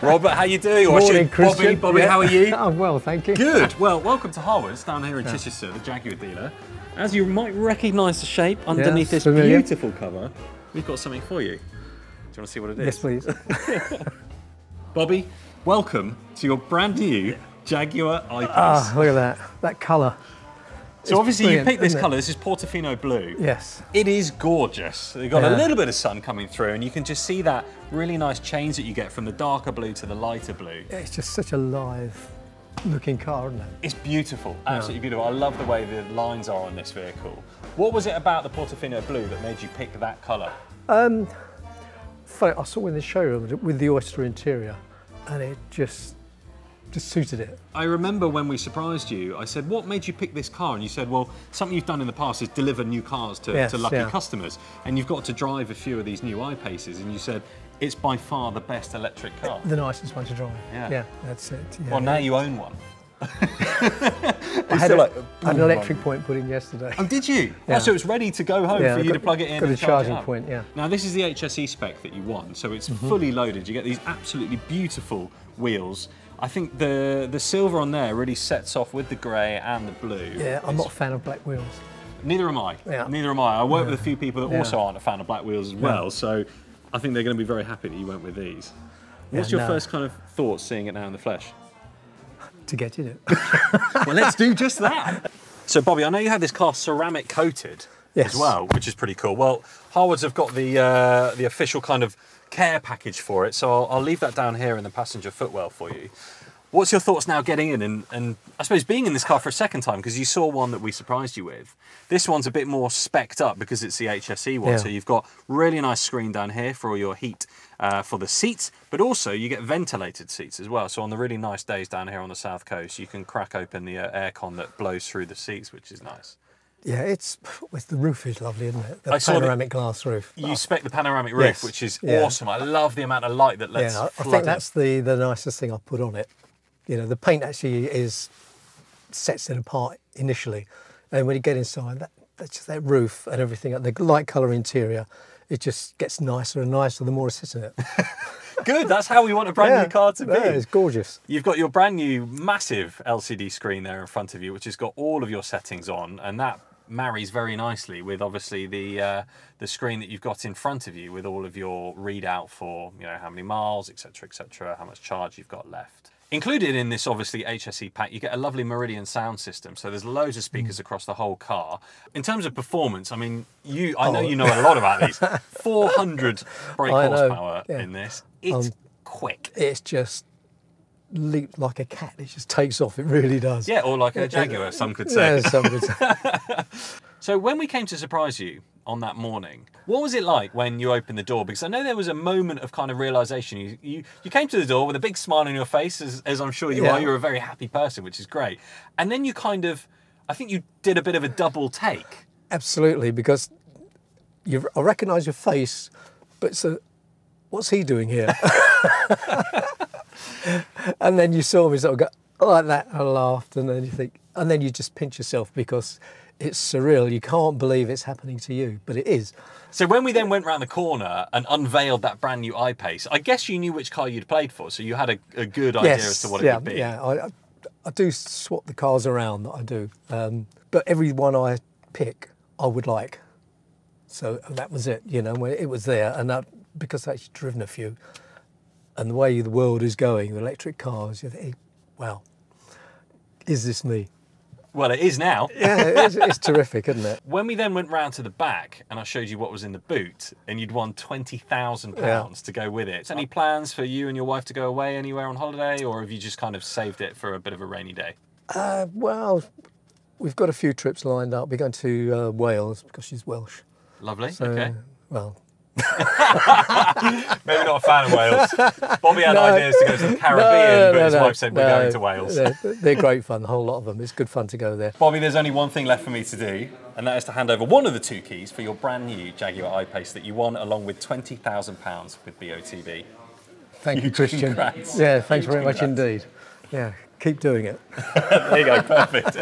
Robert, how you doing? Morning, Christian. Bobby, how are you? I'm well, thank you. Good. Well, welcome to Harwoods, down here in Chichester, the Jaguar dealer. As you might recognise the shape underneath this beautiful cover, we've got something for you. Do you want to see what it is? Yes, please. Bobby, welcome to your brand new Jaguar I-Pace. Ah, look at that colour. So obviously you picked this colour, this is Portofino blue. Yes. It is gorgeous. You've got a little bit of sun coming through and you can just see that really nice change that you get from the darker blue to the lighter blue. Yeah, it's just such a live looking car, isn't it? It's beautiful, absolutely beautiful. I love the way the lines are on this vehicle. What was it about the Portofino blue that made you pick that colour? I saw it in the showroom with the oyster interior and it just suited it. I remember when we surprised you, I said, what made you pick this car? And you said, well, something you've done in the past is deliver new cars to lucky customers. And you've got to drive a few of these new I-Paces. And you said, it's by far the best electric car. The nicest one to drive. Yeah, that's it. Yeah. Well, now you own one. I had an electric point put in yesterday. Oh, did you? Yeah. Oh, so it's ready to go home for you to plug it in got and a charging point, yeah. Now, this is the HSE spec that you want, so it's fully loaded. You get these absolutely beautiful wheels. I think the silver on there really sets off with the grey and the blue. Yeah, I'm not a fan of black wheels. Neither am I. Yeah. Neither am I. I work with a few people that also aren't a fan of black wheels as well, so I think they're going to be very happy that you went with these. What's your first kind of thoughts seeing it now in the flesh? To get in it. Well, let's do just that. So, Bobby, I know you had this car ceramic coated as well, which is pretty cool. Well, Harwoods have got the official kind of care package for it, so I'll leave that down here in the passenger footwell for you. What's your thoughts now getting in and I suppose being in this car for a second time, because you saw one that we surprised you with. This one's a bit more specced up because it's the HSE one, so you've got really nice screen down here for all your heat for the seats, but also you get ventilated seats as well. So on the really nice days down here on the south coast, you can crack open the aircon that blows through the seats, which is nice. Yeah, the roof is lovely, isn't it? The panoramic glass roof. You spec the panoramic roof, which is awesome. I love the amount of light that lets flood I think that's the nicest thing I put on it. You know, the paint actually sets it apart initially, and when you get inside, that roof and everything, the light colour interior, it just gets nicer and nicer the more I sit in it. Good, that's how we want a brand new car to be. Yeah, it's gorgeous. You've got your brand new massive LCD screen there in front of you, which has got all of your settings on, and that marries very nicely with obviously the screen that you've got in front of you with all of your readout for, you know, how many miles, etc., how much charge you've got left. Included in this, obviously, HSE pack, you get a lovely Meridian sound system. So there's loads of speakers across the whole car. In terms of performance, I mean, I know you know a lot about these. 400 brake horsepower in this. It's quick. It's just leaps like a cat. It just takes off. It really does. Yeah, or like a Jaguar, some could say. Yeah, some could say. So when we came to surprise you on that morning, what was it like when you opened the door? Because I know there was a moment of kind of realisation. You came to the door with a big smile on your face, as I'm sure you are. You're a very happy person, which is great. And then you kind of, I think you did a bit of a double take. Absolutely, because I recognise your face, but so what's he doing here? And then you saw me sort of go like that, I laughed, and then you think, and then you just pinch yourself because it's surreal. You can't believe it's happening to you, but it is. So when we then went round the corner and unveiled that brand new I-Pace, I guess you knew which car you'd played for, so you had a good idea as to what it would be. Yeah, I do swap the cars around, that I do. But every one I pick, I would like. So that was it, you know, it was there. And because I've actually driven a few, and the way the world is going, the electric cars, you think, wow, is this me? Well, it is now. Yeah, it's terrific, isn't it? When we then went round to the back and I showed you what was in the boot and you'd won £20,000 to go with it. Any plans for you and your wife to go away anywhere on holiday, or have you just kind of saved it for a bit of a rainy day? Well, we've got a few trips lined up. We're going to Wales because she's Welsh. Lovely, so, okay. Well... Maybe not a fan of Wales. Bobby had ideas to go to the Caribbean, but his wife said we're going to Wales. They're great fun, the whole lot of them. It's good fun to go there. Bobby, there's only one thing left for me to do, and that is to hand over one of the two keys for your brand new Jaguar I-Pace that you won, along with £20,000 with BOTB. Thank you, Christian. Congrats. Yeah, thanks very much indeed. Yeah, keep doing it. There you go, perfect.